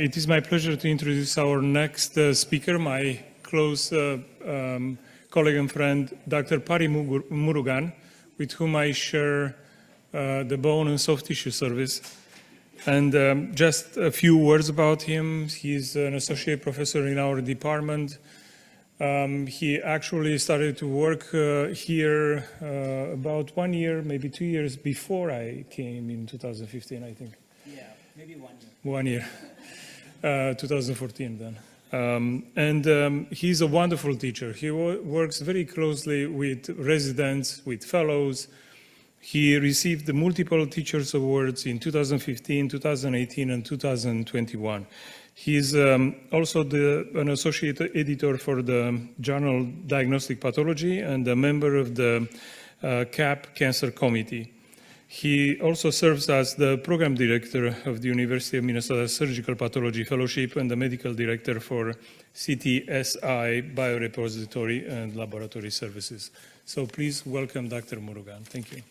It is my pleasure to introduce our next speaker, my close colleague and friend, Dr. Paari Murugan, with whom I share the bone and soft tissue service. And just a few words about him. He's an associate professor in our department. He actually started to work here about 1 year, maybe 2 years before I came in 2015, I think. Yeah, maybe 1 year. 1 year. 2014 then. He's a wonderful teacher. He works very closely with residents, with fellows. He received the multiple teachers awards in 2015, 2018, and 2021. He's also an associate editor for the journal Diagnostic Pathology and a member of the CAP Cancer Committee. He also serves as the program director of the University of Minnesota Surgical Pathology Fellowship and the medical director for CTSI Biorepository and Laboratory Services. So please welcome Dr. Murugan. Thank you.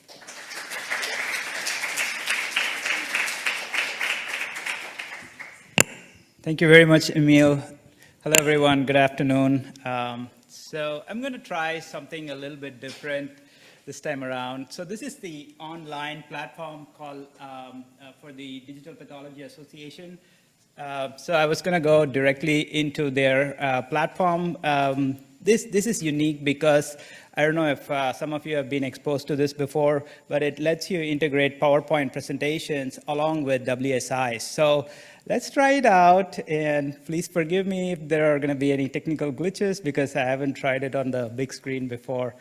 Thank you very much, Emil. Hello, everyone. Good afternoon. So I'm going to try something a little bit different this time around. So this is the online platform called for the Digital Pathology Association. So I was going to go directly into their platform. This is unique because I don't know if some of you have been exposed to this before, but it lets you integrate PowerPoint presentations along with WSIs. So let's try it out, and please forgive me if there are going to be any technical glitches because I haven't tried it on the big screen before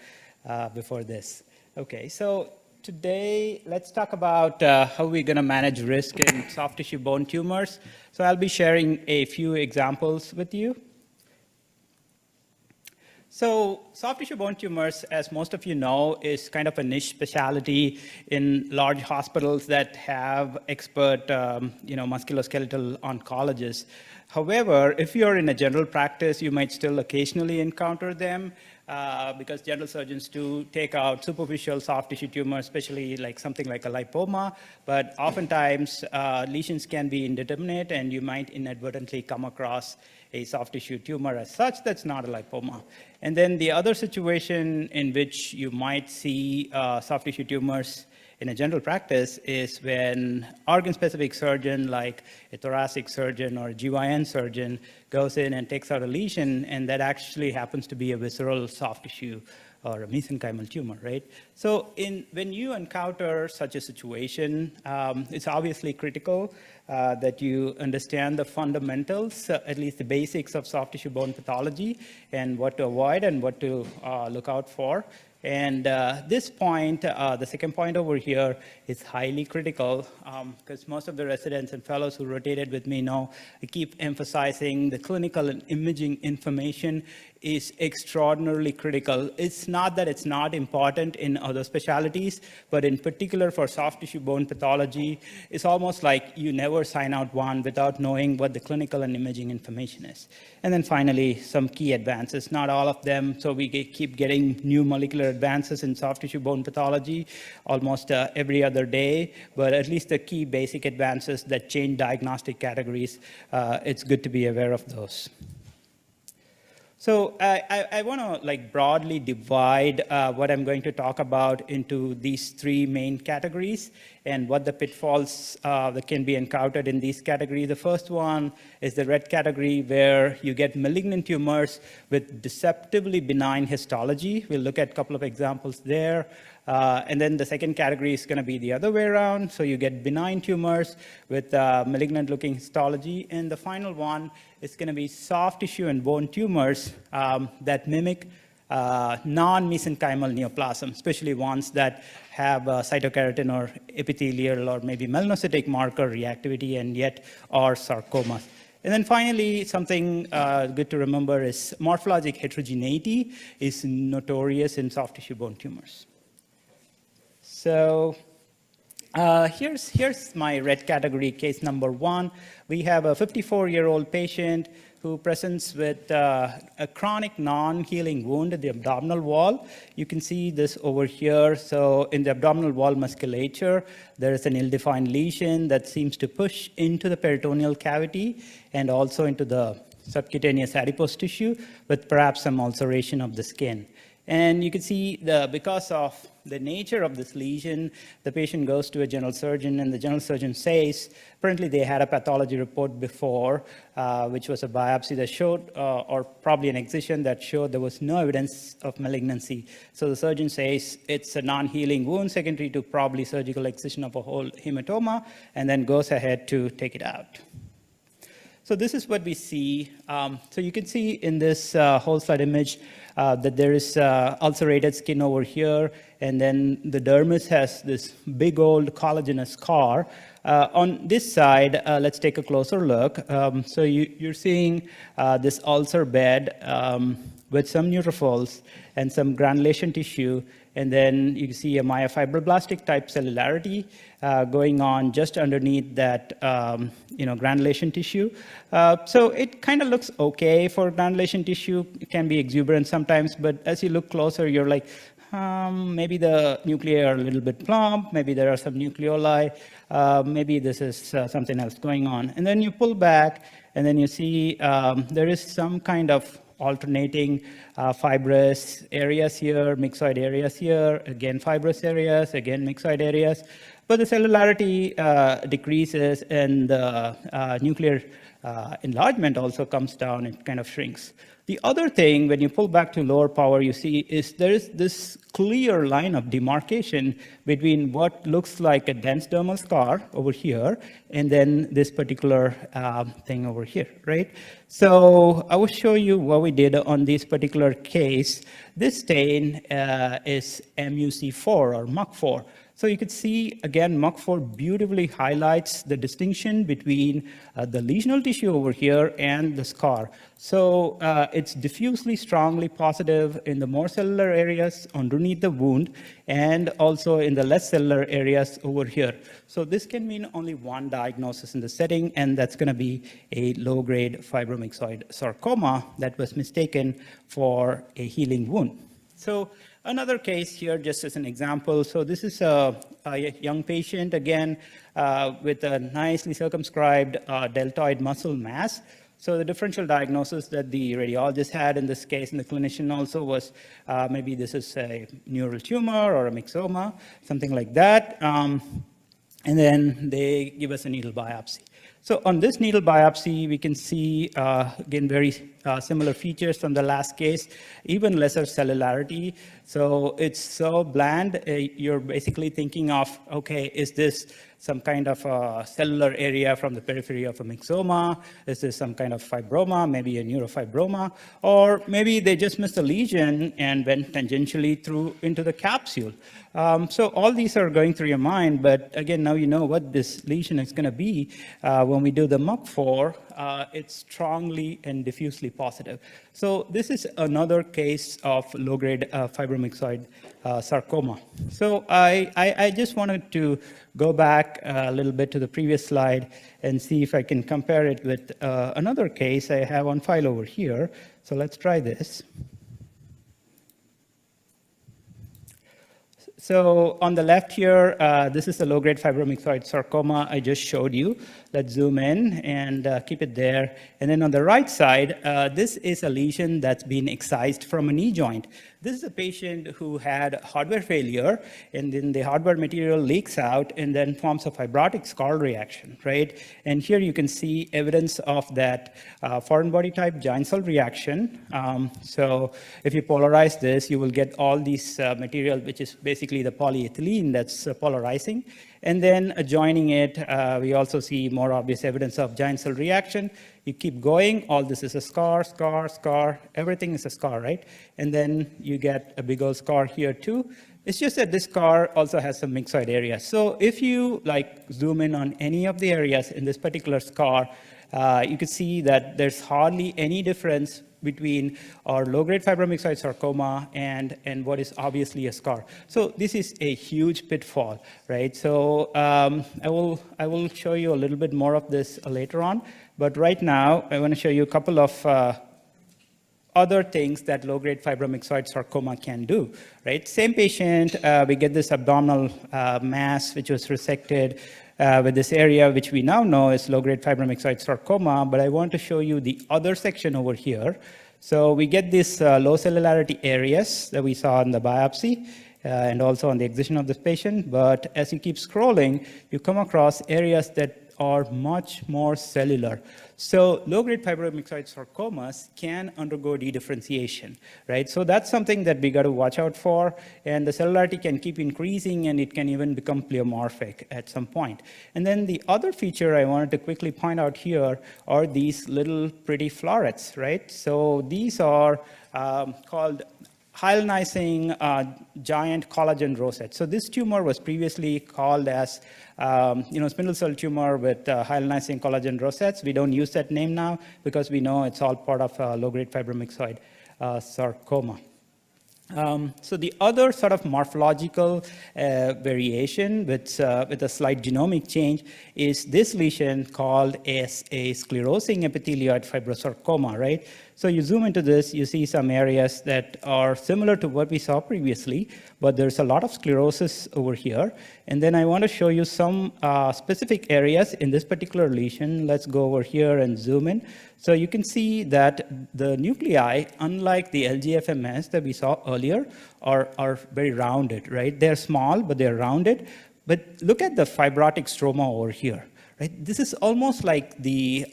this. Okay, so today let's talk about how we're going to manage risk in soft tissue bone tumors. So I'll be sharing a few examples with you. So soft tissue bone tumors, as most of you know, is kind of a niche specialty in large hospitals that have expert, musculoskeletal oncologists. However, if you're in a general practice, you might still occasionally encounter them because general surgeons do take out superficial soft tissue tumors, especially like something like a lipoma. But oftentimes, lesions can be indeterminate, and you might inadvertently come across a soft tissue tumor as such that's not a lipoma. And then the other situation in which you might see soft tissue tumors in a general practice is when organ-specific surgeon like a thoracic surgeon or a GYN surgeon goes in and takes out a lesion, and that actually happens to be a visceral soft tissue or a mesenchymal tumor, right? So when you encounter such a situation, it's obviously critical that you understand the fundamentals, at least the basics of soft tissue bone pathology, and what to avoid and what to look out for. And this point, the second point over here, is highly critical because most of the residents and fellows who rotated with me know I keep emphasizing the clinical and imaging information is extraordinarily critical. It's not that it's not important in other specialties, but in particular for soft tissue bone pathology, it's almost like you never sign out one without knowing what the clinical and imaging information is. And then finally, some key advances, not all of them, so we keep getting new molecular advances in soft tissue bone pathology almost every other day, but at least the key basic advances that change diagnostic categories, it's good to be aware of those. So I want to broadly divide what I'm going to talk about into these three main categories and what the pitfalls that can be encountered in these categories. The first one is the red category, where you get malignant tumors with deceptively benign histology. We'll look at a couple of examples there. And then the second category is going to be the other way around. So you get benign tumors with malignant-looking histology. And the final one is going to be soft tissue and bone tumors that mimic non-mesenchymal neoplasm, especially ones that have cytokeratin or epithelial or maybe melanocytic marker reactivity and yet are sarcomas. And then finally, something good to remember is morphologic heterogeneity is notorious in soft tissue bone tumors. So here's my red category case number one. We have a 54-year-old patient who presents with a chronic non-healing wound in the abdominal wall. You can see this over here. So in the abdominal wall musculature, there is an ill-defined lesion that seems to push into the peritoneal cavity and also into the subcutaneous adipose tissue with perhaps some ulceration of the skin. And you can see because of the nature of this lesion, the patient goes to a general surgeon, and the general surgeon says, apparently they had a pathology report before, which was a biopsy that showed, or probably an excision that showed there was no evidence of malignancy. So the surgeon says it's a non-healing wound secondary to probably surgical excision of a whole hematoma, and then goes ahead to take it out. So this is what we see. So you can see in this whole slide image that there is ulcerated skin over here, and then the dermis has this big old collagenous scar. On this side, let's take a closer look. So you're seeing this ulcer bed with some neutrophils and some granulation tissue, and then you see a myofibroblastic type cellularity going on just underneath that granulation tissue. So it kind of looks okay for granulation tissue. It can be exuberant sometimes, but as you look closer, you're like, maybe the nuclei are a little bit plump, maybe there are some nucleoli, maybe this is something else going on. And then you pull back, and then you see there is some kind of alternating fibrous areas here, myxoid areas here, again fibrous areas, again myxoid areas. But the cellularity decreases, and the nuclear enlargement also comes down, it kind of shrinks. The other thing, when you pull back to lower power, you see is there is this clear line of demarcation between what looks like a dense dermal scar over here and then this particular thing over here, right? So I will show you what we did on this particular case. This stain is MUC4 or MUC4. So you could see, again, MUC4 beautifully highlights the distinction between the lesional tissue over here and the scar. So it's diffusely strongly positive in the more cellular areas underneath the wound and also in the less cellular areas over here. So this can mean only one diagnosis in the setting, and that's going to be a low-grade fibromyxoid sarcoma that was mistaken for a healing wound. So another case here, just as an example. So this is a young patient, again, with a nicely circumscribed deltoid muscle mass. So the differential diagnosis that the radiologist had in this case, and the clinician also, was maybe this is a neural tumor or a myxoma, something like that. And then they give us a needle biopsy. So on this needle biopsy, we can see, again, very similar features from the last case, even lesser cellularity. So it's so bland, you're basically thinking of, okay, is this some kind of cellular area from the periphery of a myxoma? Is this some kind of fibroma, maybe a neurofibroma? Or maybe they just missed a lesion and went tangentially through into the capsule. So all these are going through your mind, but again, now you know what this lesion is going to be. When we do the MUC4, it's strongly and diffusely positive. So this is another case of low-grade fibromyxoid sarcoma. So I just wanted to go back a little bit to the previous slide and see if I can compare it with another case I have on file over here. So let's try this. So on the left here, this is the low-grade fibromyxoid sarcoma I just showed you. Let's zoom in and keep it there. And then on the right side, this is a lesion that's been excised from a knee joint. This is a patient who had hardware failure, and then the hardware material leaks out and then forms a fibrotic scar reaction, right? And here you can see evidence of that foreign body type giant cell reaction. So if you polarize this, you will get all these material, which is basically the polyethylene that's polarizing. And then adjoining it, we also see more obvious evidence of giant cell reaction. You keep going, all this is a scar, scar, scar, everything is a scar, right? And then you get a big old scar here too, It's just that this scar also has some myxoid areas. So if you zoom in on any of the areas in this particular scar, you can see that there's hardly any difference between our low-grade fibromyxoid sarcoma and what is obviously a scar. So this is a huge pitfall, right? So I will show you a little bit more of this later on, but right now I want to show you a couple of other things that low-grade fibromyxoid sarcoma can do, right? Same patient, we get this abdominal mass which was resected with this area which we now know is low-grade fibromyxoid sarcoma, but I want to show you the other section over here. So we get these low cellularity areas that we saw in the biopsy and also on the excision of this patient, but as you keep scrolling, you come across areas that are much more cellular. So low-grade fibromyxoid sarcomas can undergo dedifferentiation, right? So that's something that we got to watch out for, and the cellularity can keep increasing, and it can even become pleomorphic at some point. And then the other feature I wanted to quickly point out here are these little pretty florets, right? So these are called hyalinizing giant collagen rosettes. So this tumor was previously called as spindle cell tumor with hyalinizing collagen rosettes. We don't use that name now because we know it's all part of low-grade fibromyxoid sarcoma. So the other sort of morphological variation with a slight genomic change is this lesion called as a sclerosing epithelioid fibrosarcoma, right? So you zoom into this, you see some areas that are similar to what we saw previously, but there's a lot of sclerosis over here. And then I want to show you some specific areas in this particular lesion. Let's go over here and zoom in. So you can see that the nuclei, unlike the LGFMS that we saw earlier, are very rounded, right? They're small, but they're rounded. But look at the fibrotic stroma over here. Right? This is almost like the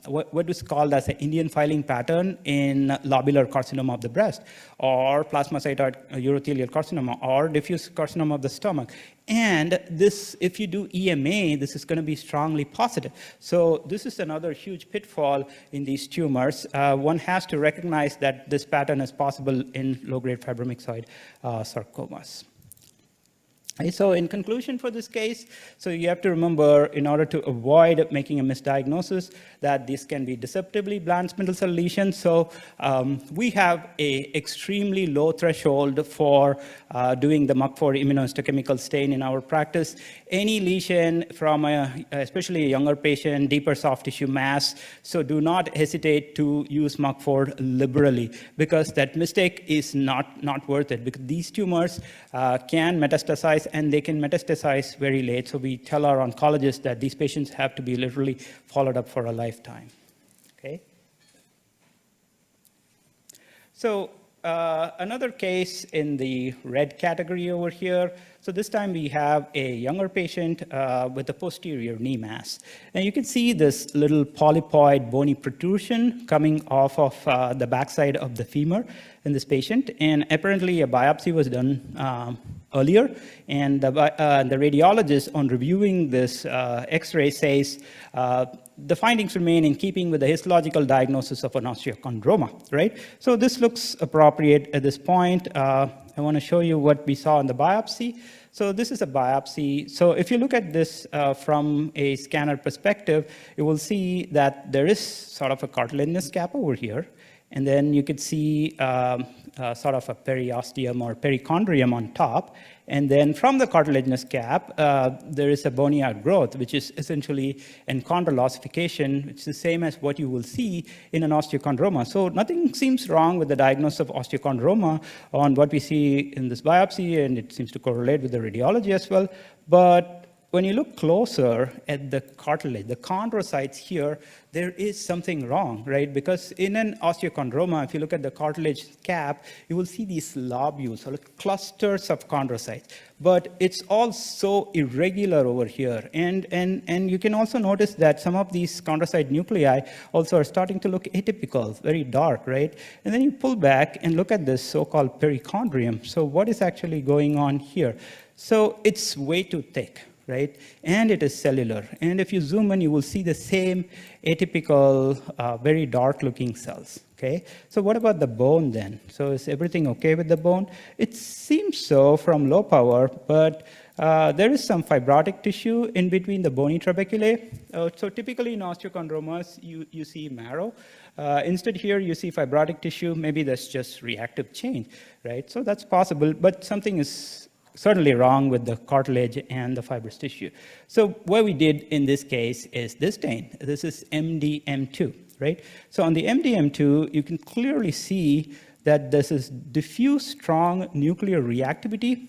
what is called as an Indian filing pattern in lobular carcinoma of the breast, or plasmacytoid urothelial carcinoma, or diffuse carcinoma of the stomach. And this, if you do EMA, this is going to be strongly positive. So this is another huge pitfall in these tumors. One has to recognize that this pattern is possible in low-grade fibromyxoid sarcomas. So in conclusion for this case, so you have to remember, in order to avoid making a misdiagnosis, that this can be deceptively bland spindle cell lesions. So we have a extremely low threshold for doing the MUC4 immunohistochemical stain in our practice. Any lesion from especially a younger patient, deeper soft tissue mass, so do not hesitate to use MUC4 liberally, because that mistake is not worth it, because these tumors can metastasize, and they can metastasize very late. So we tell our oncologists that these patients have to be literally followed up for a lifetime. Okay. So another case in the red category over here. So this time we have a younger patient with a posterior knee mass. And you can see this little polypoid bony protrusion coming off of the backside of the femur in this patient. And apparently a biopsy was done earlier. And the radiologist, on reviewing this X-ray, says the findings remain in keeping with the histological diagnosis of an osteochondroma, right? So this looks appropriate at this point. I want to show you what we saw in the biopsy. So this is a biopsy. So if you look at this from a scanner perspective, you will see that there is sort of a cartilaginous gap over here. And then you could see sort of a periosteum or perichondrium on top. And then from the cartilaginous gap, there is a bony outgrowth, which is essentially enchondral ossification, which is the same as what you will see in an osteochondroma. So nothing seems wrong with the diagnosis of osteochondroma on what we see in this biopsy, and it seems to correlate with the radiology as well. But when you look closer at the cartilage, the chondrocytes here, there is something wrong, right? Because in an osteochondroma, if you look at the cartilage cap, you will see these lobules or clusters of chondrocytes. But it's all so irregular over here. And you can also notice that some of these chondrocyte nuclei also are starting to look atypical, very dark, right? And then you pull back and look at this so-called perichondrium. So what is actually going on here? So it's way too thick, right? And it is cellular. And if you zoom in, you will see the same atypical, very dark-looking cells, Okay, so what about the bone then? So is everything okay with the bone? It seems so from low power, but there is some fibrotic tissue in between the bony trabeculae. So typically in osteochondromas, you see marrow. Instead here, you see fibrotic tissue. Maybe that's just reactive change, right? So that's possible, but something is certainly wrong with the cartilage and the fibrous tissue. So what we did in this case is this stain. This is MDM2. Right? So on the MDM2, you can clearly see that this is diffuse strong nuclear reactivity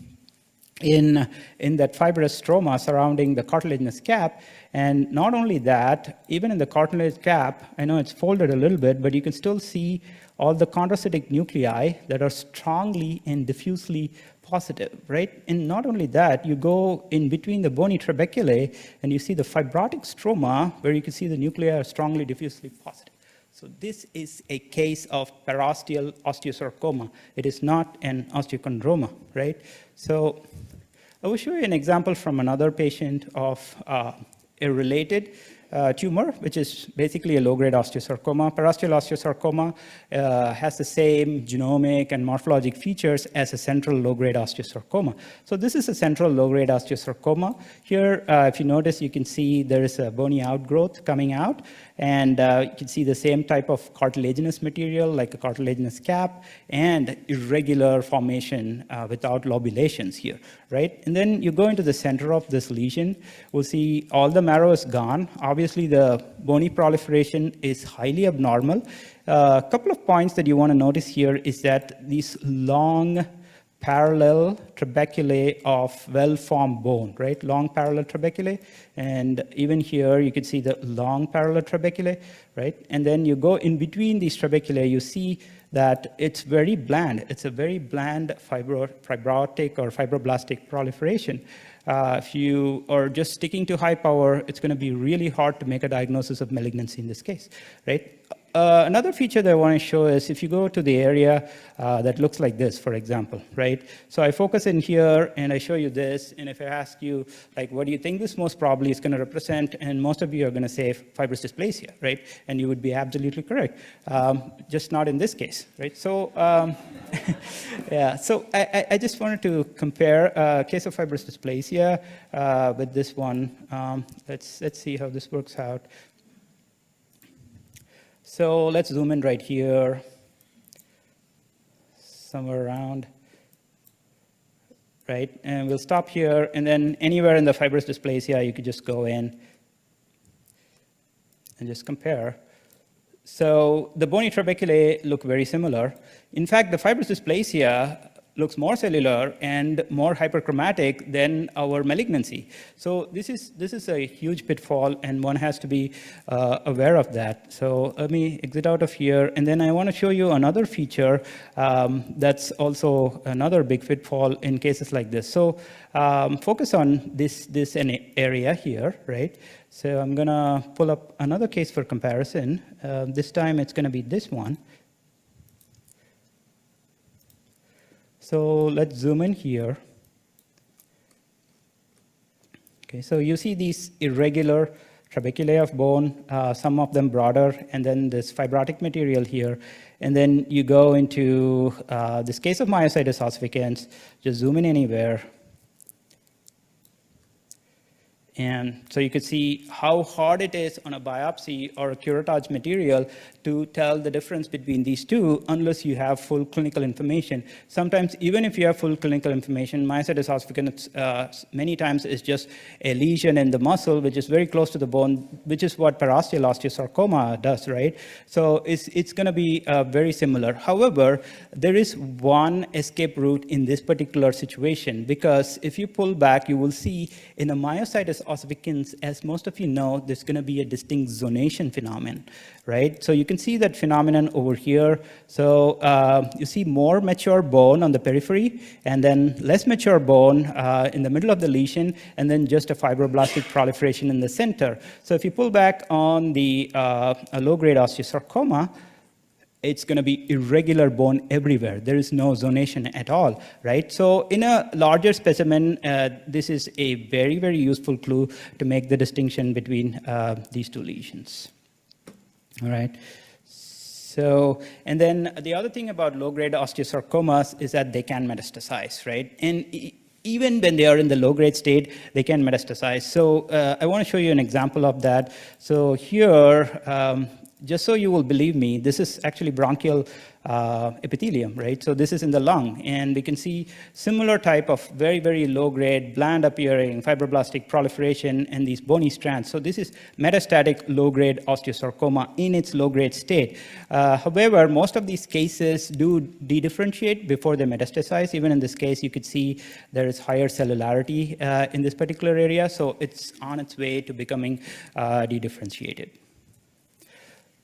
in that fibrous stroma surrounding the cartilaginous cap. And not only that, even in the cartilage cap, I know it's folded a little bit, but you can still see all the chondrocytic nuclei that are strongly and diffusely positive, right? And not only that, you go in between the bony trabeculae and you see the fibrotic stroma where you can see the nuclei are strongly diffusely positive. So this is a case of parosteal osteosarcoma. It is not an osteochondroma, right? So I will show you an example from another patient of a related tumor, which is basically a low-grade osteosarcoma. Parosteal osteosarcoma has the same genomic and morphologic features as a central low-grade osteosarcoma. So this is a central low-grade osteosarcoma. Here, if you notice, you can see there is a bony outgrowth coming out, and you can see the same type of cartilaginous material, like a cartilaginous cap, and irregular formation without lobulations here, right? And then you go into the center of this lesion, we'll see all the marrow is gone. Obviously, the bony proliferation is highly abnormal. A couple of points that you want to notice here is that these long parallel trabeculae of well-formed bone, right? Long parallel trabeculae. And even here, you can see the long parallel trabeculae, right? And then you go in between these trabeculae, you see that it's very bland. It's a very bland fibrotic or fibroblastic proliferation. If you are just sticking to high power, it's going to be really hard to make a diagnosis of malignancy in this case, right? Another feature that I want to show is if you go to the area that looks like this, for example, right? So I focus in here and I show you this, and if I ask you, like, what do you think this most probably is going to represent? And most of you are going to say fibrous dysplasia, right? And you would be absolutely correct, just not in this case, right? So, yeah, so I just wanted to compare a case of fibrous dysplasia with this one. Let's see how this works out. So let's zoom in right here, somewhere around, right? And we'll stop here, and then anywhere in the fibrous dysplasia, you could just go in and just compare. So the bony trabeculae look very similar. In fact, the fibrous dysplasia looks more cellular and more hyperchromatic than our malignancy. So this is a huge pitfall, and one has to be aware of that. So let me exit out of here, and then I want to show you another feature that's also another big pitfall in cases like this. So focus on this area here, right? So I'm going to pull up another case for comparison. This time it's going to be this one. So let's zoom in here. Okay, so you see these irregular trabeculae of bone, some of them broader, and then this fibrotic material here. And then you go into this case of myositis ossificans, just zoom in anywhere. And so you could see how hard it is on a biopsy or a curettage material to tell the difference between these two unless you have full clinical information. Sometimes, even if you have full clinical information, myositis ossificans many times is just a lesion in the muscle, which is very close to the bone, which is what parosteal osteosarcoma does, right? So it's going to be very similar. However, there is one escape route in this particular situation, because if you pull back, you will see in a myositis ossificans, as most of you know, there's going to be a distinct zonation phenomenon, right? So you can see that phenomenon over here. So you see more mature bone on the periphery, and then less mature bone in the middle of the lesion, and then just a fibroblastic proliferation in the center. So if you pull back on the low-grade osteosarcoma, it's going to be irregular bone everywhere. There is no zonation at all, right? So in a larger specimen, this is a very, very useful clue to make the distinction between these two lesions. All right. So, and then the other thing about low-grade osteosarcomas is that they can metastasize, right? And even when they are in the low-grade state, they can metastasize. So I want to show you an example of that. So here, just so you will believe me, this is actually bronchial epithelium, right? So this is in the lung, and we can see similar type of very, very low-grade, bland-appearing fibroblastic proliferation and these bony strands. So this is metastatic low-grade osteosarcoma in its low-grade state. However, most of these cases do dedifferentiate before they metastasize. Even in this case, you could see there is higher cellularity in this particular area, so it's on its way to becoming dedifferentiated.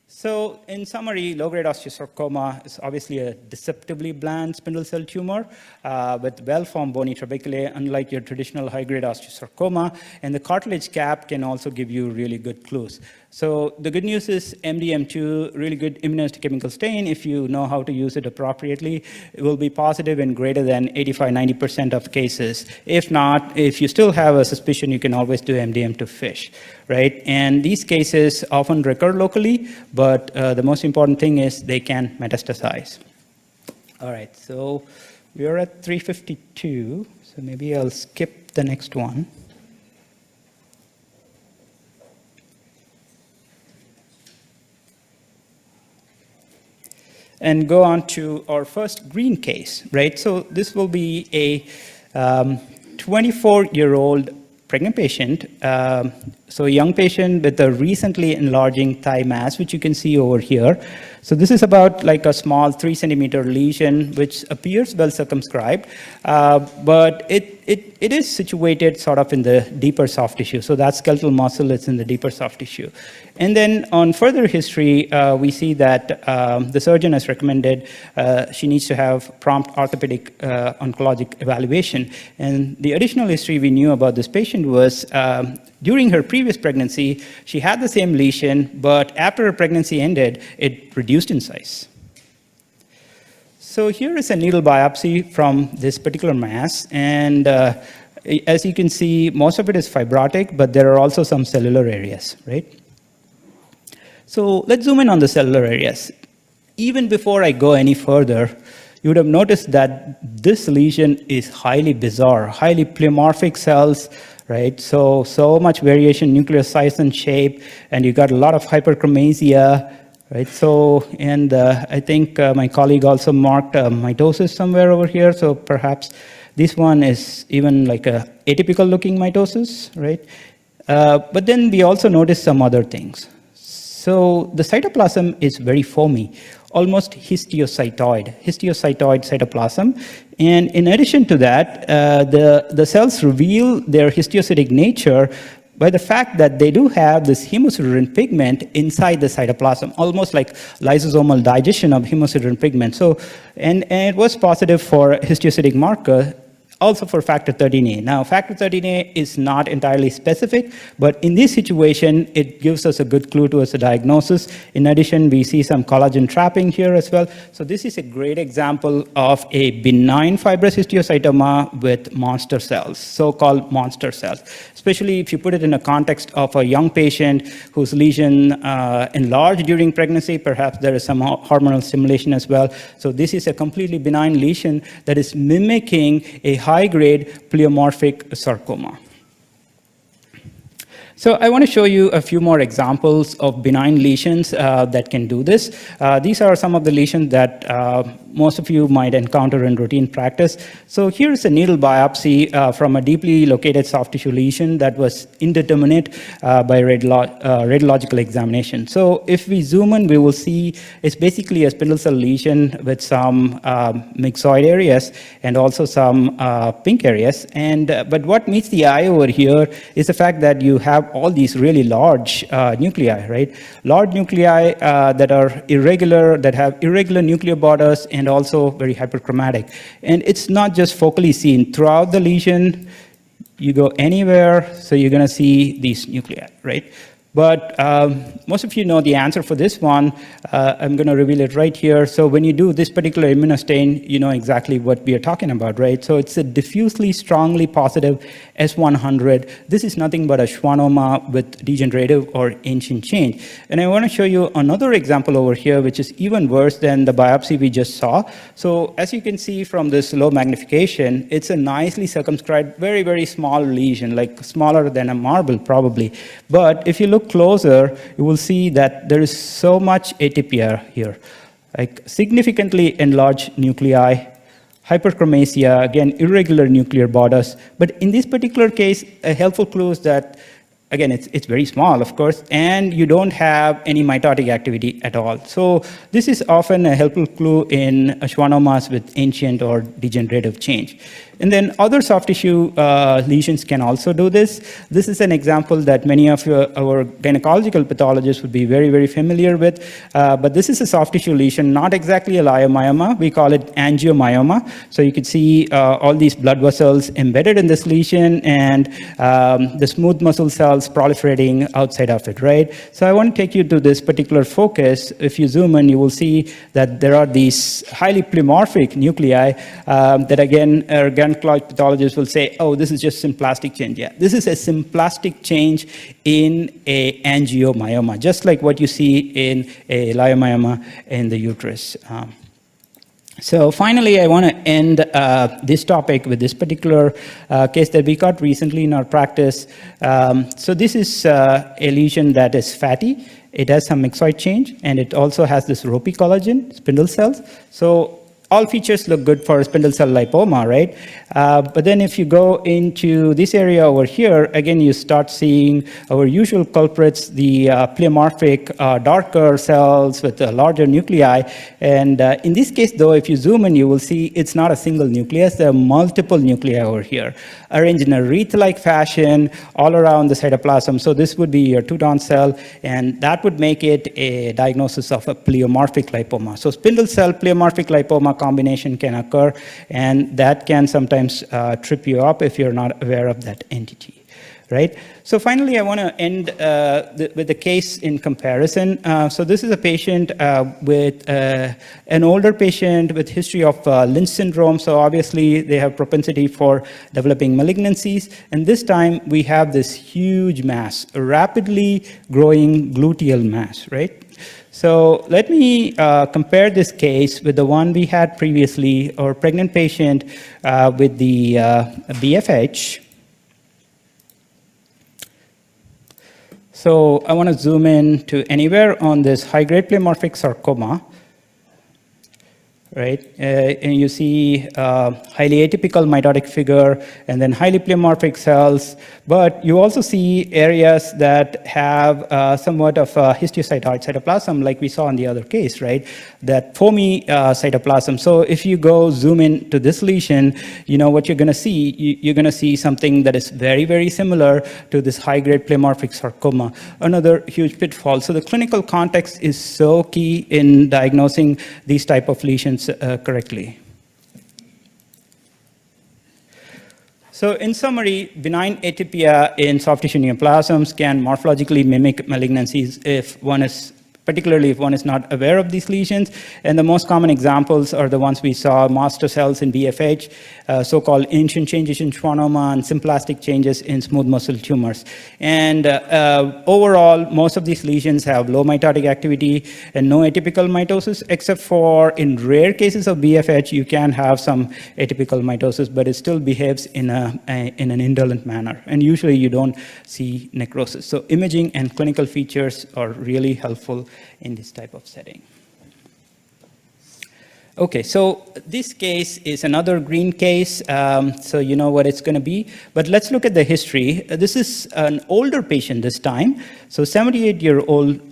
So in summary, low-grade osteosarcoma is obviously a deceptively bland spindle cell tumor with well-formed bony trabeculae, unlike your traditional high-grade osteosarcoma, and the cartilage cap can also give you really good clues. So the good news is MDM2, really good immunohistochemical stain. If you know how to use it appropriately, it will be positive in greater than 85–90% of cases. If not, if you still have a suspicion, you can always do MDM2 FISH, right? And these cases often recur locally, but the most important thing is they can metastasize. All right, so we are at 3:52, so maybe I'll skip the next one. And go on to our first green case, right? So this will be a 24-year-old pregnant patient, so a young patient with a recently enlarging thigh mass, which you can see over here. So this is about like a small 3-centimeter lesion, which appears well circumscribed, but it is situated sort of in the deeper soft tissue. So that skeletal muscle is in the deeper soft tissue. And then on further history, we see that the surgeon has recommended she needs to have prompt orthopedic oncologic evaluation. And the additional history we knew about this patient was during her previous pregnancy, she had the same lesion, but after her pregnancy ended, it reduced in size. So here is a needle biopsy from this particular mass, and as you can see, most of it is fibrotic, but there are also some cellular areas, right? So let's zoom in on the cellular areas. Even before I go any further, you would have noticed that this lesion is highly bizarre, highly pleomorphic cells, right? So much variation, nuclear size and shape, and you got a lot of hyperchromasia, right? So, and I think my colleague also marked mitosis somewhere over here, so perhaps this one is even like a atypical looking mitosis, right? But then we also noticed some other things. So the cytoplasm is very foamy, almost histiocytoid cytoplasm. And in addition to that, the cells reveal their histiocytic nature by the fact that they do have this hemosiderin pigment inside the cytoplasm, almost like lysosomal digestion of hemosiderin pigment. So, and it was positive for histiocytic marker, also for factor 13A. Now, factor 13A is not entirely specific, but in this situation, it gives us a good clue to us a diagnosis. In addition, we see some collagen trapping here as well. So this is a great example of a benign fibrous histiocytoma with monster cells, so-called monster cells, especially if you put it in a context of a young patient whose lesion enlarged during pregnancy. Perhaps there is some hormonal stimulation as well. So this is a completely benign lesion that is mimicking a high-grade pleomorphic sarcoma. So I want to show you a few more examples of benign lesions that can do this. These are some of the lesions that most of you might encounter in routine practice. So here's a needle biopsy from a deeply located soft tissue lesion that was indeterminate by radiological examination. So if we zoom in, we will see it's basically a spindle cell lesion with some myxoid areas and also some pink areas. And but what meets the eye over here is the fact that you have all these really large nuclei, right? Large nuclei that are irregular, that have irregular nuclear borders and also very hyperchromatic. And it's not just focally seen. Throughout the lesion, you go anywhere, so you're going to see these nuclei, right? But most of you know the answer for this one. I'm going to reveal it right here. So when you do this particular immunostain, you know exactly what we are talking about, right? So it's a diffusely strongly positive S100. This is nothing but a schwannoma with degenerative or ancient change. And I want to show you another example over here, which is even worse than the biopsy we just saw. So as you can see from this low magnification, it's a nicely circumscribed, very, very small lesion, like smaller than a marble probably. But if you look closer, you will see that there is so much atypia here, like significantly enlarged nuclei, hyperchromasia, again, irregular nuclear borders. But in this particular case, a helpful clue is that, again, it's very small, of course, and you don't have any mitotic activity at all. So this is often a helpful clue in schwannomas with ancient or degenerative change. And then other soft tissue lesions can also do this. This is an example that many of our gynecological pathologists would be very, very familiar with. But this is a soft tissue lesion, not exactly a leiomyoma. We call it angiomyoma. So you can see all these blood vessels embedded in this lesion and the smooth muscle cells proliferating outside of it, right? So I want to take you to this particular focus. If you zoom in, you will see that there are these highly pleomorphic nuclei that, again, gynecological pathologists will say, oh, this is just symplastic change. Yeah, this is a symplastic change in a angiomyoma, just like what you see in a leiomyoma in the uterus. So finally, I want to end this topic with this particular case that we got recently in our practice. So this is a lesion that is fatty. It has some myxoid change, and it also has this ropey collagen, spindle cells. So all features look good for spindle cell lipoma, right? But then if you go into this area over here, again, you start seeing our usual culprits, the pleomorphic darker cells with larger nuclei. And in this case, though, if you zoom in, you will see it's not a single nucleus. There are multiple nuclei over here, arranged in a wreath-like fashion all around the cytoplasm. So this would be your Teuton cell, and that would make it a diagnosis of a pleomorphic lipoma. So spindle cell pleomorphic lipoma combination can occur, and that can sometimes trip you up if you're not aware of that entity. Right? So finally, I want to end with the case in comparison. So this is a patient with an older patient with history of Lynch syndrome. So obviously, they have propensity for developing malignancies. And this time, we have this huge mass, a rapidly growing gluteal mass, right? So let me compare this case with the one we had previously, our pregnant patient with the BFH. So I want to zoom in to anywhere on this high-grade pleomorphic sarcoma, right? And you see highly atypical mitotic figure and then highly pleomorphic cells, but you also see areas that have somewhat of a histiocytoid cytoplasm like we saw in the other case, right? That foamy cytoplasm. So if you go zoom in to this lesion, you know what you're going to see. You're going to see something that is very, very similar to this high-grade pleomorphic sarcoma, another huge pitfall. So the clinical context is so key in diagnosing these type of lesions correctly. So in summary, benign atypia in soft tissue neoplasms can morphologically mimic malignancies if one is particularly if one is not aware of these lesions. And the most common examples are the ones we saw, master cells in BFH, so-called ancient changes in schwannoma, and symplastic changes in smooth muscle tumors. And overall, most of these lesions have low mitotic activity and no atypical mitosis, except for in rare cases of BFH, you can have some atypical mitosis, but it still behaves in an indolent manner. And usually you don't see necrosis. So imaging and clinical features are really helpful in this type of setting. Okay, so this case is another green case, so you know what it's going to be. But let's look at the history. This is an older patient this time, so 78-year-old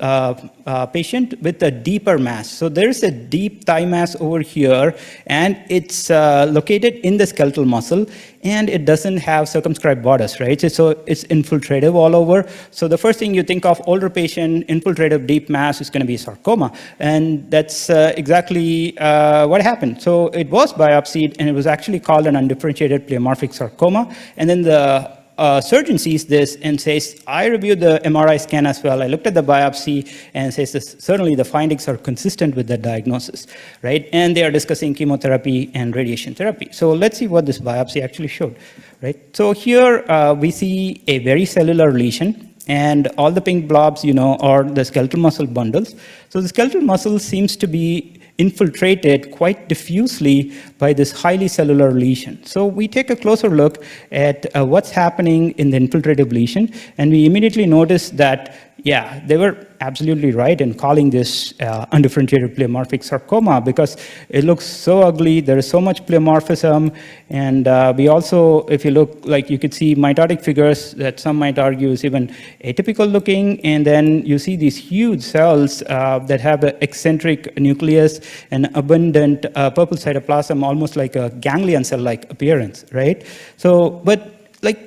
patient with a deeper mass. So there's a deep thigh mass over here, and it's located in the skeletal muscle, and it doesn't have circumscribed borders, right? So it's infiltrative all over. So the first thing you think of, older patient, infiltrative deep mass, is going to be sarcoma. And that's exactly what happened. So it was biopsied, and it was actually called an undifferentiated pleomorphic sarcoma. And then the surgeon sees this and says, I reviewed the MRI scan as well, I looked at the biopsy, and says this, certainly the findings are consistent with the diagnosis, right? And they are discussing chemotherapy and radiation therapy. So let's see what this biopsy actually showed, right? So here we see a very cellular lesion, and all the pink blobs, are the skeletal muscle bundles. So the skeletal muscle seems to be infiltrated quite diffusely by this highly cellular lesion. So we take a closer look at what's happening in the infiltrative lesion, and we immediately notice that, yeah, they were absolutely right in calling this undifferentiated pleomorphic sarcoma, because it looks so ugly, there is so much pleomorphism, and we also, if you look, like you could see mitotic figures that some might argue is even atypical looking, and then you see these huge cells that have an eccentric nucleus and abundant purple cytoplasm, almost like a ganglion cell-like appearance, right? So, but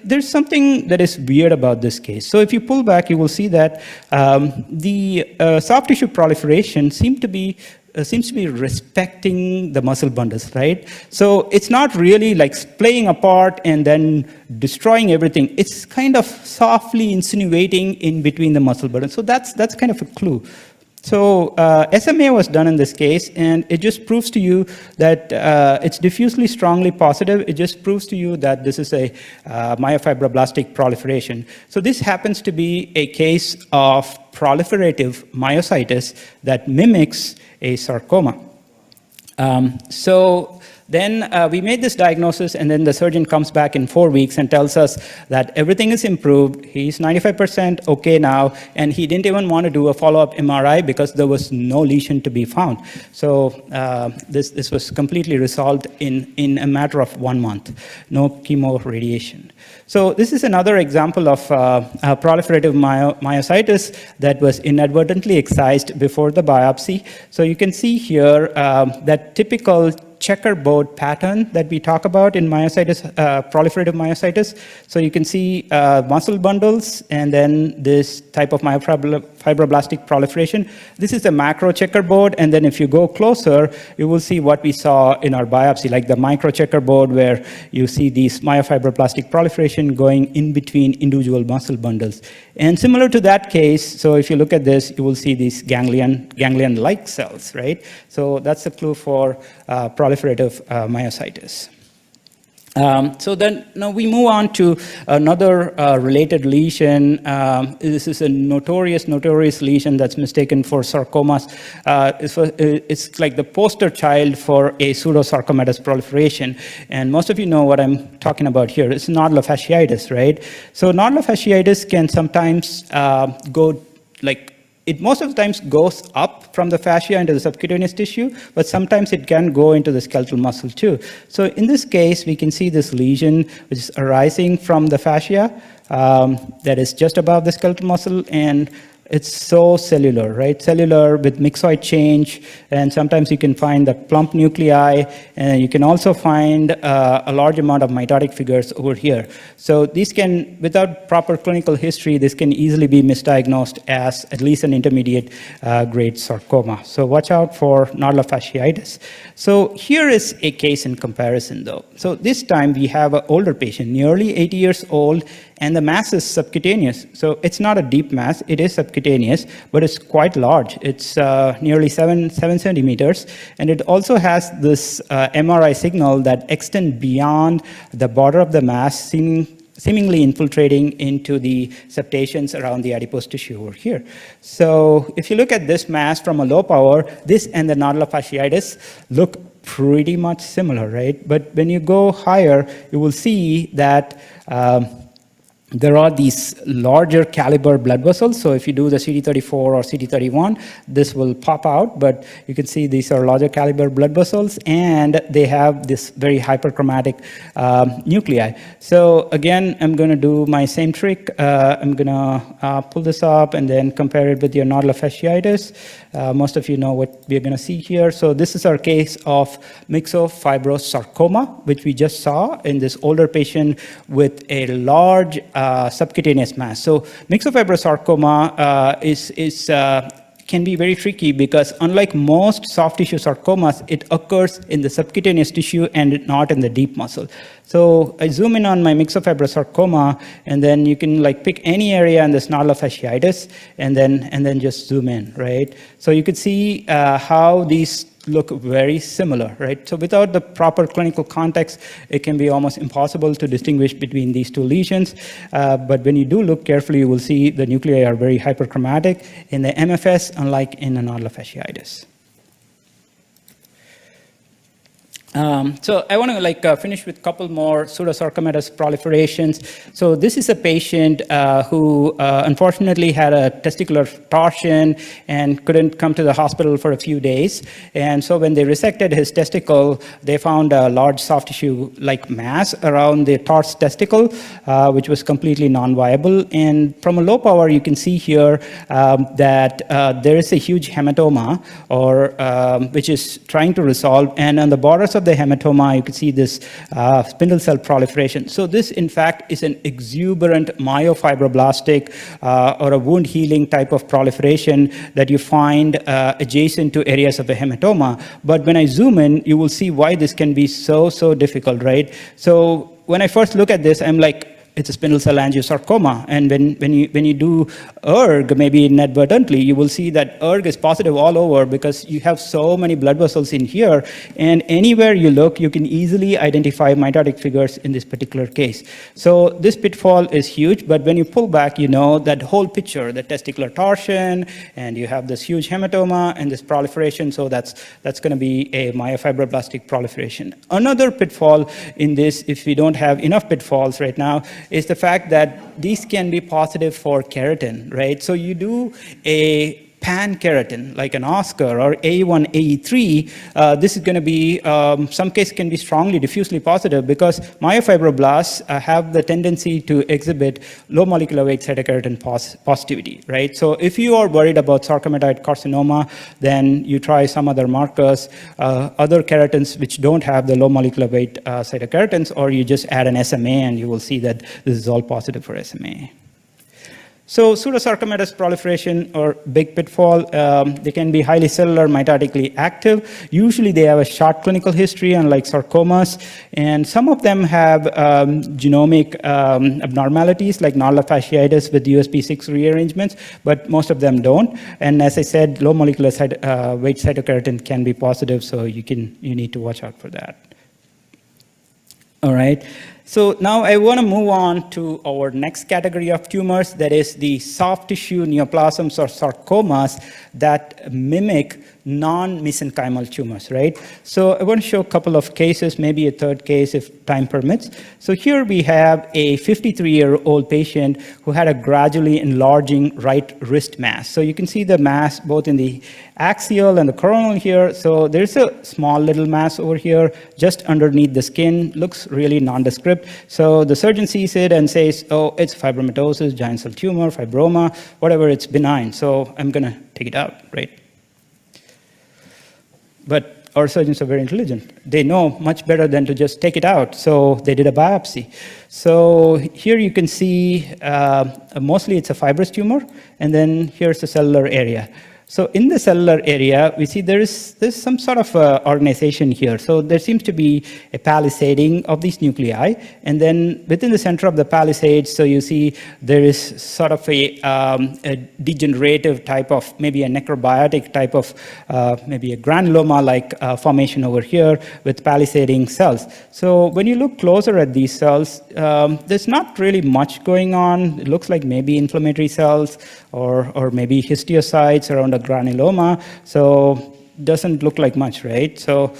there's something that is weird about this case. So if you pull back, you will see that the soft tissue proliferation seems to be respecting the muscle bundles, right? So it's not really like playing apart and then destroying everything. It's kind of softly insinuating in between the muscle bundles. So that's kind of a clue. So SMA was done in this case, and it just proves to you that it's diffusely strongly positive. It just proves to you that this is a myofibroblastic proliferation. So this happens to be a case of proliferative myositis that mimics a sarcoma. So then we made this diagnosis, and then the surgeon comes back in 4 weeks and tells us that everything is improved. He's 95% okay now, and he didn't even want to do a follow-up MRI because there was no lesion to be found. So this was completely resolved in a matter of 1 month. No chemo radiation. So this is another example of proliferative myositis that was inadvertently excised before the biopsy. So you can see here that typical checkerboard pattern that we talk about in myositis, proliferative myositis. So you can see muscle bundles and then this type of myofibroblastic proliferation. This is a macro checkerboard, and then if you go closer, you will see what we saw in our biopsy, like the micro checkerboard where you see these myofibroblastic proliferation going in between individual muscle bundles. And similar to that case, so if you look at this, you will see these ganglion-like cells, right? So that's a clue for proliferative myositis. So then now we move on to another related lesion. This is a notorious lesion that's mistaken for sarcomas. It's like the poster child for a pseudosarcomatous proliferation. And most of you know what I'm talking about here. It's nodular fasciitis, right? So nodular fasciitis can sometimes go like, it most of the times goes up from the fascia into the subcutaneous tissue, but sometimes it can go into the skeletal muscle too. So in this case, we can see this lesion which is arising from the fascia that is just above the skeletal muscle, and it's so cellular, right? Cellular with myxoid change, and sometimes you can find the plump nuclei, and you can also find a large amount of mitotic figures over here. So these can, without proper clinical history, this can easily be misdiagnosed as at least an intermediate grade sarcoma. So watch out for nodular fasciitis. So here is a case in comparison though. So this time we have an older patient, nearly 80 years old, and the mass is subcutaneous. So it's not a deep mass, it is subcutaneous, but it's quite large. It's nearly 7 centimeters, and it also has this MRI signal that extends beyond the border of the mass, seemingly infiltrating into the septations around the adipose tissue over here. So if you look at this mass from a low power, this and the nodular fasciitis look pretty much similar, right? But when you go higher, you will see that there are these larger caliber blood vessels. So if you do the CD34 or CD31, this will pop out, but you can see these are larger caliber blood vessels, and they have this very hyperchromatic nuclei. So again, I'm going to do my same trick. I'm going to pull this up and then compare it with your nodular fasciitis. Most of you know what we're going to see here. So this is our case of myxofibrosarcoma, which we just saw in this older patient with a large subcutaneous mass. So myxofibrosarcoma can be very tricky because unlike most soft tissue sarcomas, it occurs in the subcutaneous tissue and not in the deep muscle. So I zoom in on my myxofibrosarcoma, and then you can like pick any area in this nodular fasciitis, and then just zoom in, right? So you could see how these look very similar, right? So without the proper clinical context, it can be almost impossible to distinguish between these two lesions. But when you do look carefully, you will see the nuclei are very hyperchromatic in the MFS, unlike in the nodular fasciitis. So I want to finish with a couple more pseudosarcomatous proliferations. So this is a patient who unfortunately had a testicular torsion and couldn't come to the hospital for a few days. And so when they resected his testicle, they found a large soft tissue-like mass around the torsed testicle, which was completely non-viable. And from a low power, you can see here that there is a huge hematoma, which is trying to resolve. And on the borders of the hematoma, you can see this spindle cell proliferation. So this, in fact, is an exuberant myofibroblastic or a wound healing type of proliferation that you find adjacent to areas of a hematoma. But when I zoom in, you will see why this can be so difficult, right? So when I first look at this, I'm like, it's a spindle cell angiosarcoma. And when you do ERG, maybe inadvertently, you will see that ERG is positive all over because you have so many blood vessels in here. And anywhere you look, you can easily identify mitotic figures in this particular case. So this pitfall is huge, but when you pull back, you know that whole picture, the testicular torsion, and you have this huge hematoma and this proliferation. So that's going to be a myofibroblastic proliferation. Another pitfall in this, if we don't have enough pitfalls right now, is the fact that these can be positive for keratin, right? So you do a pan-keratin, like an Oscar or A1, AE3, this is going to be, some cases can be strongly diffusely positive because myofibroblasts have the tendency to exhibit low molecular weight cytokeratin positivity, right? So if you are worried about sarcomatoid carcinoma, then you try some other markers, other keratins which don't have the low molecular weight cytokeratins, or you just add an SMA and you will see that this is all positive for SMA. So pseudosarcomatous proliferation or big pitfall, they can be highly cellular, mitotically active. Usually they have a short clinical history, unlike sarcomas, and some of them have genomic abnormalities like nodular fasciitis with USP6 rearrangements, but most of them don't. And as I said, low molecular weight cytokeratin can be positive, so you need to watch out for that. All right. So now I want to move on to our next category of tumors, that is the soft tissue neoplasms or sarcomas that mimic non-mesenchymal tumors, right? So I want to show a couple of cases, maybe a third case if time permits. So here we have a 53-year-old patient who had a gradually enlarging right wrist mass. So you can see the mass both in the axial and the coronal here. So there's a small little mass over here just underneath the skin, looks really nondescript. So the surgeon sees it and says, oh, it's fibromatosis, giant cell tumor, fibroma, whatever, it's benign. So I'm going to take it out, right? But our surgeons are very intelligent. They know much better than to just take it out. So they did a biopsy. So here you can see mostly it's a fibrous tumor, and then here's the cellular area. So in the cellular area, we see there's some sort of organization here. So there seems to be a palisading of these nuclei. And then within the center of the palisade, so you see there is sort of a degenerative type of, maybe a necrobiotic type of, maybe a granuloma-like formation over here with palisading cells. So when you look closer at these cells, there's not really much going on. It looks like maybe inflammatory cells or maybe histiocytes around a granuloma, so doesn't look like much, right? So,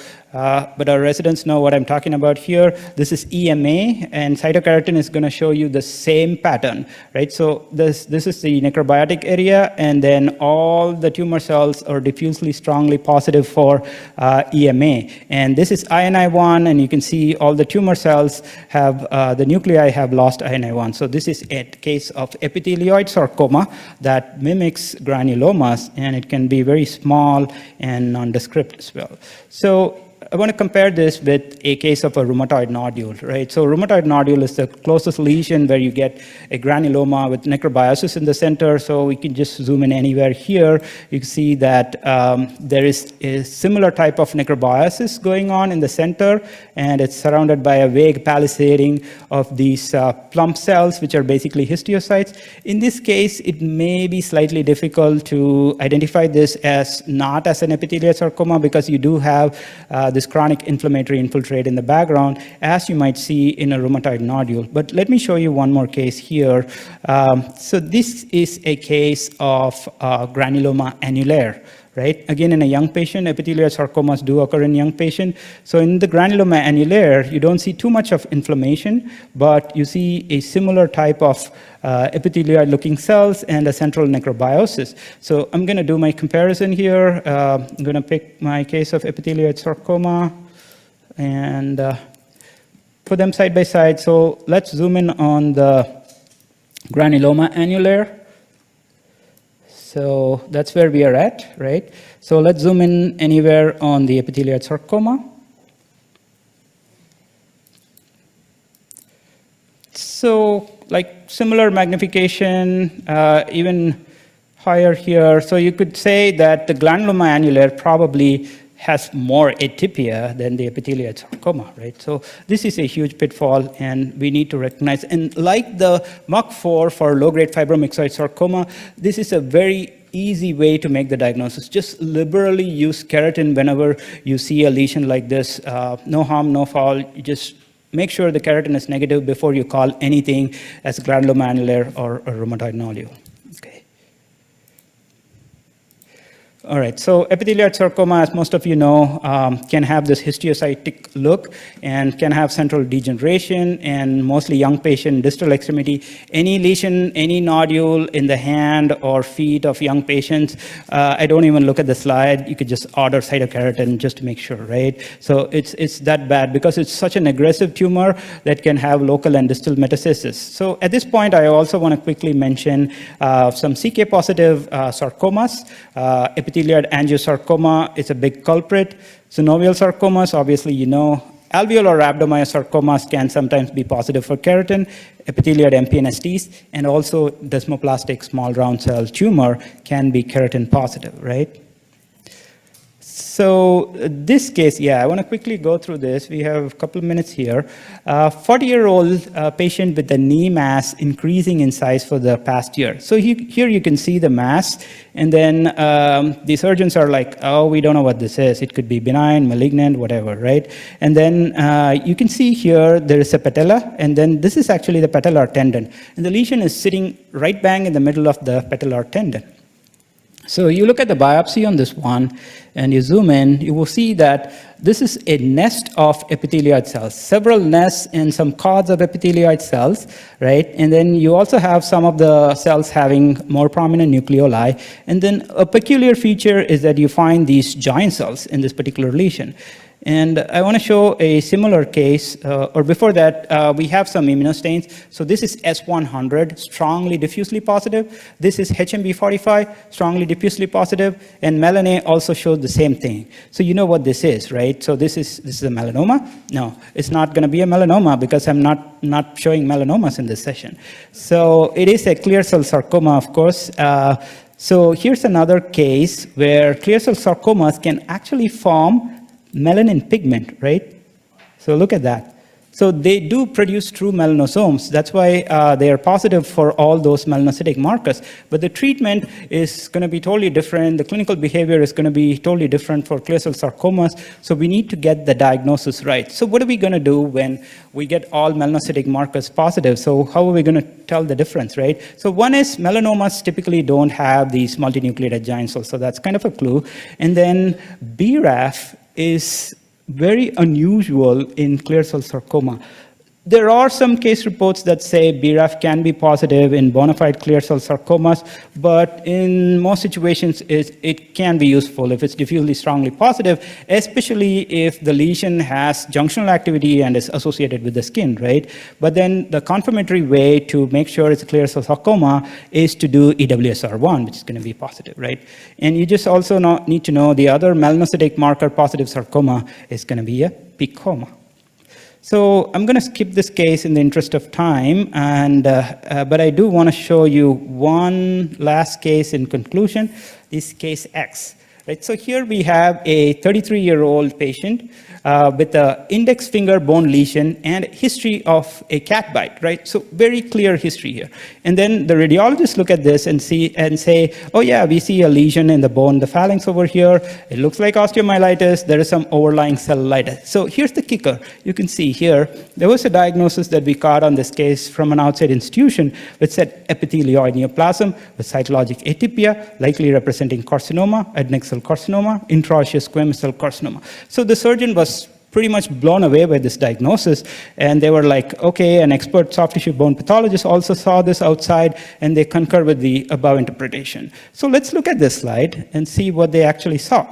but our residents know what I'm talking about here. This is EMA, and cytokeratin is going to show you the same pattern, right? So this is the necrobiotic area, and then all the tumor cells are diffusely strongly positive for EMA. And this is INI1, and you can see all the tumor cells have, the nuclei have lost INI1. So this is a case of epithelioid sarcoma that mimics granulomas, and it can be very small and nondescript as well. So I want to compare this with a case of a rheumatoid nodule, right? So rheumatoid nodule is the closest lesion where you get a granuloma with necrobiosis in the center. So we can just zoom in anywhere here. You can see that there is a similar type of necrobiosis going on in the center, and it's surrounded by a vague palisading of these plump cells, which are basically histiocytes. In this case, it may be slightly difficult to identify this as not as an epithelial sarcoma because you do have this chronic inflammatory infiltrate in the background, as you might see in a rheumatoid nodule. But let me show you one more case here. So this is a case of granuloma annulare. Right? Again, in a young patient, epithelial sarcomas do occur in young patient. So in the granuloma annulare, you don't see too much of inflammation, but you see a similar type of epithelial-looking cells and a central necrobiosis. So I'm going to do my comparison here. I'm going to pick my case of epithelial sarcoma and put them side by side. So let's zoom in on the granuloma annulare. So that's where we are at, right? So let's zoom in anywhere on the epithelial sarcoma. So like similar magnification, even higher here. So you could say that the granuloma annulare probably has more atypia than the epithelial sarcoma, right? So this is a huge pitfall, and we need to recognize. And like the MUC4 for low-grade fibromyxoid sarcoma, this is a very easy way to make the diagnosis. Just liberally use keratin whenever you see a lesion like this. No harm, no foul. You just make sure the keratin is negative before you call anything as granuloma annulare or a rheumatoid nodule. All right, so epithelial sarcoma, as most of you know, can have this histiocytic look and can have central degeneration, and mostly young patient distal extremity. Any lesion, any nodule in the hand or feet of young patients, I don't even look at the slide. You could just order cytokeratin just to make sure, right? So it's that bad because it's such an aggressive tumor that can have local and distal metastasis. So at this point, I also want to quickly mention some CK-positive sarcomas. Epithelial angiosarcoma is a big culprit. Synovial sarcomas, obviously you know. Alveolar rhabdomyosarcomas can sometimes be positive for keratin. Epithelial MPNSTs, and also desmoplastic small round cell tumor can be keratin positive, right? So this case, I want to quickly go through this. We have a couple of minutes here. 40-year-old patient with the knee mass increasing in size for the past year. So here you can see the mass, and then the surgeons are like, oh, we don't know what this is. It could be benign, malignant, whatever, right? And then you can see here there is a patella, and then this is actually the patellar tendon. And the lesion is sitting right bang in the middle of the patellar tendon. So you look at the biopsy on this one, and you zoom in, you will see that this is a nest of epithelioid cells, several nests and some cords of epithelioid cells, right? And then you also have some of the cells having more prominent nucleoli. And then a peculiar feature is that you find these giant cells in this particular lesion. And I want to show a similar case, or before that, we have some immunostains. So this is S100, strongly diffusely positive. This is HMB45, strongly diffusely positive. And melanA also showed the same thing. So you know what this is, right? So this is a melanoma? No, it's not going to be a melanoma because I'm not showing melanomas in this session. So it is a clear cell sarcoma, of course. So here's another case where clear cell sarcomas can actually form melanin pigment, right? So look at that. So they do produce true melanosomes. That's why they are positive for all those melanocytic markers. But the treatment is going to be totally different. The clinical behavior is going to be totally different for clear cell sarcomas. So we need to get the diagnosis right. So what are we going to do when we get all melanocytic markers positive? So how are we going to tell the difference, right? So one is melanomas typically don't have these multinucleated giant cells. So that's kind of a clue. And then BRAF is very unusual in clear cell sarcoma. There are some case reports that say BRAF can be positive in bona fide clear cell sarcomas, but in most situations it can be useful if it's diffusely strongly positive, especially if the lesion has junctional activity and is associated with the skin, right? But then the confirmatory way to make sure it's a clear cell sarcoma is to do EWSR1, which is going to be positive, right? And you just also need to know the other melanocytic marker positive sarcoma is going to be a PCOMA. So I'm going to skip this case in the interest of time, but I do want to show you one last case in conclusion, this case X. Right? So here we have a 33-year-old patient with an index finger bone lesion and history of a cat bite, right? So very clear history here. And then the radiologists look at this and say, oh yeah, we see a lesion in the bone, the phalanx over here. It looks like osteomyelitis. There is some overlying cellulitis. So here's the kicker. You can see here, there was a diagnosis that we caught on this case from an outside institution which said epithelioid neoplasm with cytologic atypia, likely representing carcinoma, adnexal carcinoma, intraosseous squamous cell carcinoma. So the surgeon was pretty much blown away by this diagnosis, and they were like, okay, an expert soft tissue bone pathologist also saw this outside, and they concur with the above interpretation. So let's look at this slide and see what they actually saw.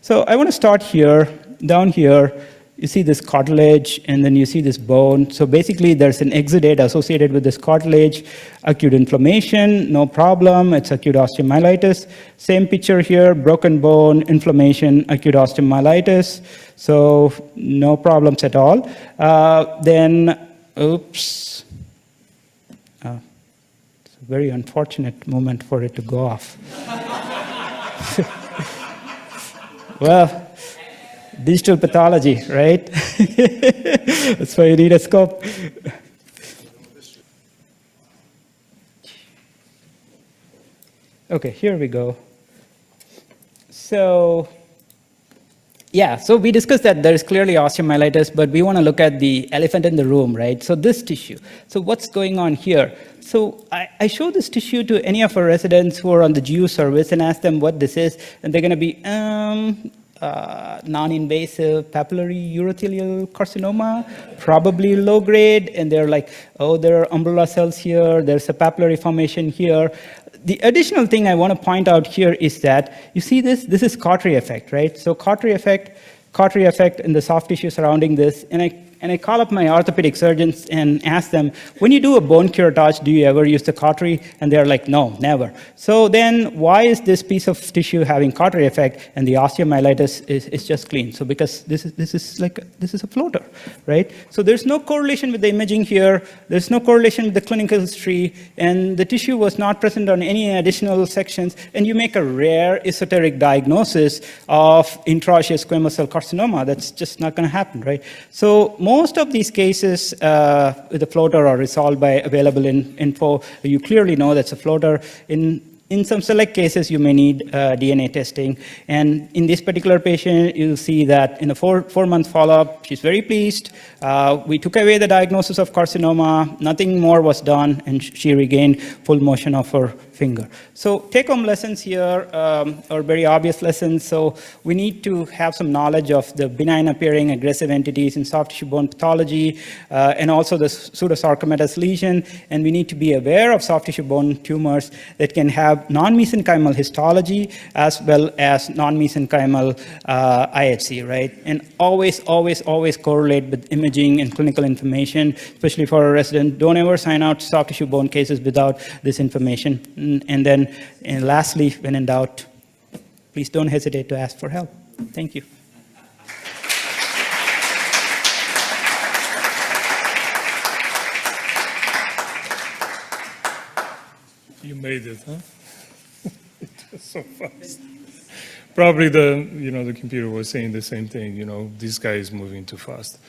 So I want to start here, down here. You see this cartilage, and then you see this bone. So basically, there's an exudate associated with this cartilage, acute inflammation, no problem. It's acute osteomyelitis. Same picture here, broken bone, inflammation, acute osteomyelitis. So no problems at all. Oops. It's a very unfortunate moment for it to go off. Well, digital pathology, right? That's why you need a scope. Okay, here we go. So, yeah, so we discussed that there is clearly osteomyelitis, but we want to look at the elephant in the room, right? So this tissue. So what's going on here? So I show this tissue to any of our residents who are on the GU service and ask them what this is, and they're going to be, non-invasive papillary urothelial carcinoma, probably low grade, and they're like, oh, there are umbrella cells here, there's a papillary formation here. The additional thing I want to point out here is that, you see this is Cautery effect, right? So Cautery effect in the soft tissue surrounding this, and I call up my orthopedic surgeons and ask them, when you do a bone curettage, do you ever use the cautery? And they're like, no, never. So then why is this piece of tissue having cautery effect and the osteomyelitis is just clean? So because this is a floater, right? So there's no correlation with the imaging here. There's no correlation with the clinical history, and the tissue was not present on any additional sections, and you make a rare esoteric diagnosis of intraosseous squamous cell carcinoma. That's just not going to happen, right? So most of these cases with a floater are resolved by available info. You clearly know that's a floater. In some select cases, you may need DNA testing. And in this particular patient, you'll see that in a four-month follow-up, she's very pleased. We took away the diagnosis of carcinoma. Nothing more was done, and she regained full motion of her finger. So take-home lessons here are very obvious lessons. So we need to have some knowledge of the benign appearing aggressive entities in soft tissue bone pathology, and also the pseudosarcomatous lesion. And we need to be aware of soft tissue bone tumors that can have non-mesenchymal histology as well as non-mesenchymal IHC, right? And always correlate with imaging and clinical information, especially for a resident. Don't ever sign out soft tissue bone cases without this information. And then, lastly, when in doubt, please don't hesitate to ask for help. Thank you. You made it, huh? It was so fast. Probably the computer was saying the same thing, this guy is moving too fast.